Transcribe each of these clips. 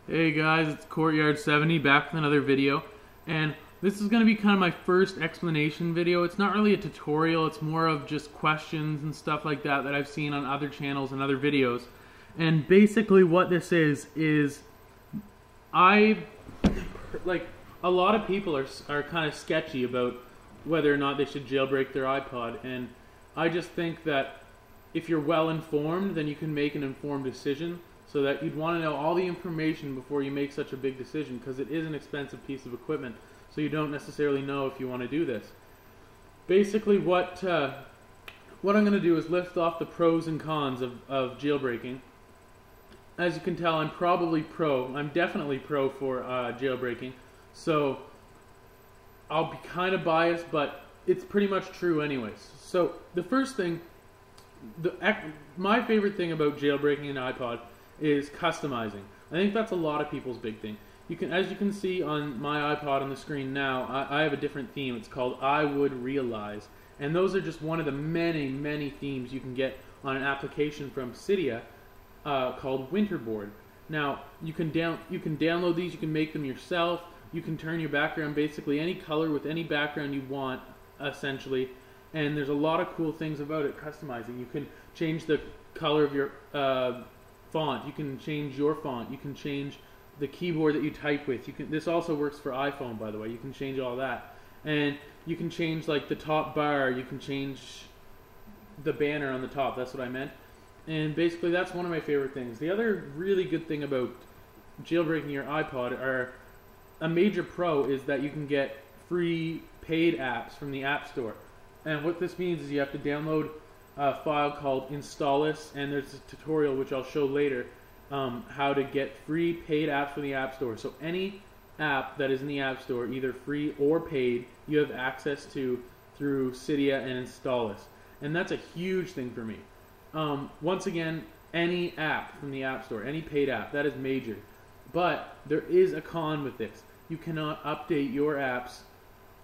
Hey guys, it's Courtyard70 back with another video, and this is going to be kind of my first explanation video. It's not really a tutorial, it's more of just questions and stuff like that that I've seen on other channels and other videos. And basically what this is I, like, a lot of people are kind of sketchy about whether or not they should jailbreak their iPod, and I just think that if you're well informed, then you can make an informed decision. So that you'd want to know all the information before you make such a big decision, because it is an expensive piece of equipment, so you don't necessarily know if you want to do this. Basically what I'm going to do is list off the pros and cons of jailbreaking. As you can tell, I'm definitely pro for jailbreaking, so I'll be kind of biased, but it's pretty much true anyways. So the first thing, my favorite thing about jailbreaking an iPod is customizing. I think that's a lot of people's big thing. As you can see on my iPod on the screen now, I have a different theme. It's called I Would Realize, and those are just one of the many themes you can get on an application from Cydia called Winterboard. Now you can download these. You can make them yourself. You can turn your background basically any color with any background you want, essentially. And there's a lot of cool things about it. Customizing. You can change the color of your font. You can change your font. You can change the keyboard that you type with. This also works for iPhone, by the way. You can change all that, and you can change like the top bar. You can change the banner on the top. That's what I meant. And basically, that's one of my favorite things. The other really good thing about jailbreaking your iPod, a major pro, is that you can get free paid apps from the App Store. And what this means is you have to download a file called Installus, and there's a tutorial which I'll show later how to get free paid apps from the App Store. So any app that is in the App Store, either free or paid, you have access to through Cydia and Installus, and that's a huge thing for me. Once again, any app from the App Store, any paid app, that is major. But there is a con with this. You cannot update your apps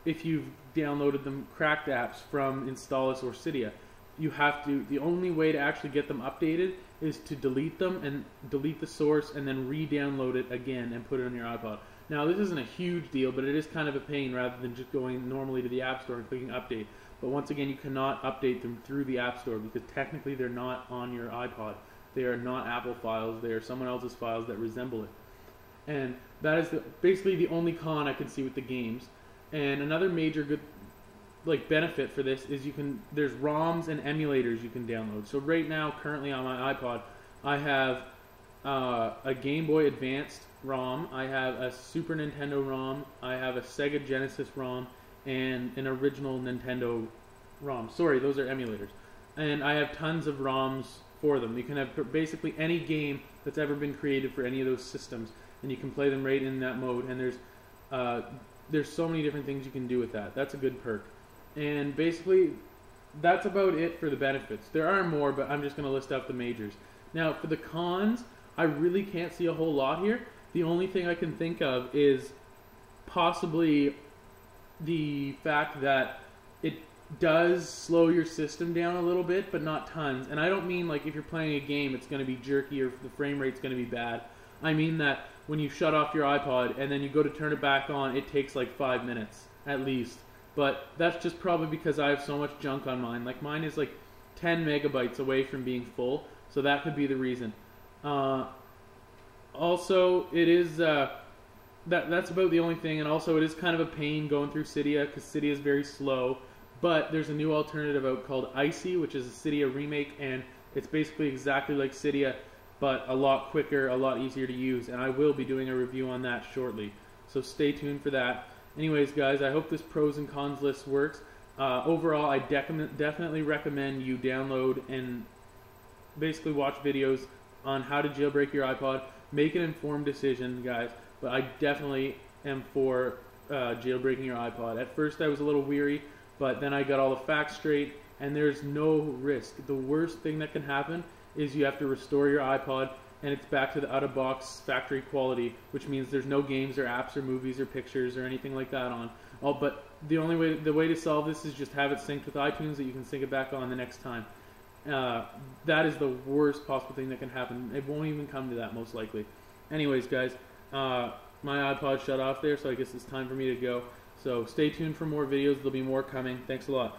if you've downloaded them cracked apps from Installus or Cydia. The only way to actually get them updated is to delete them and delete the source and then re-download it again and put it on your iPod. Now this isn't a huge deal, but it is kind of a pain rather than just going normally to the App Store and clicking update. But once again, you cannot update them through the App Store because technically they're not on your iPod. They are not Apple files, they are someone else's files that resemble it. And that is basically the only con I can see with the games. And another major good benefit for this is there's ROMs and emulators you can download. So right now, currently on my iPod, I have a Game Boy Advanced ROM, I have a Super Nintendo ROM, I have a Sega Genesis ROM, and an original Nintendo ROM. Sorry, those are emulators. And I have tons of ROMs for them. You can have basically any game that's ever been created for any of those systems, and you can play them right in that mode. And there's so many different things you can do with that. That's a good perk. And basically, that's about it for the benefits. There are more, but I'm just going to list out the majors. Now, for the cons, I really can't see a whole lot here. The only thing I can think of is possibly the fact that it does slow your system down a little bit, but not tons. And I don't mean like if you're playing a game, it's going to be jerky or the frame rate's going to be bad. I mean that when you shut off your iPod and then you go to turn it back on, it takes like 5 minutes at least. But that's just probably because I have so much junk on mine. Like mine is like 10 megabytes away from being full, so that could be the reason. Also, it is that's about the only thing, and also it is kind of a pain going through Cydia because Cydia is very slow. But there's a new alternative out called Icy, which is a Cydia remake, and it's basically exactly like Cydia, but a lot quicker, a lot easier to use, and I will be doing a review on that shortly. So stay tuned for that. Anyways, guys, I hope this pros and cons list works. Overall, I definitely recommend you download and basically watch videos on how to jailbreak your iPod. Make an informed decision, guys, but I definitely am for jailbreaking your iPod. At first, I was a little weary, but then I got all the facts straight, and there's no risk. The worst thing that can happen is you have to restore your iPod, and it's back to the out-of-box factory quality, which means there's no games or apps or movies or pictures or anything like that on. But the way to solve this is just have it synced with iTunes that you can sync it back on the next time. That is the worst possible thing that can happen. It won't even come to that, most likely. Anyways, guys, my iPod shut off there, so I guess it's time for me to go. So stay tuned for more videos. There'll be more coming. Thanks a lot.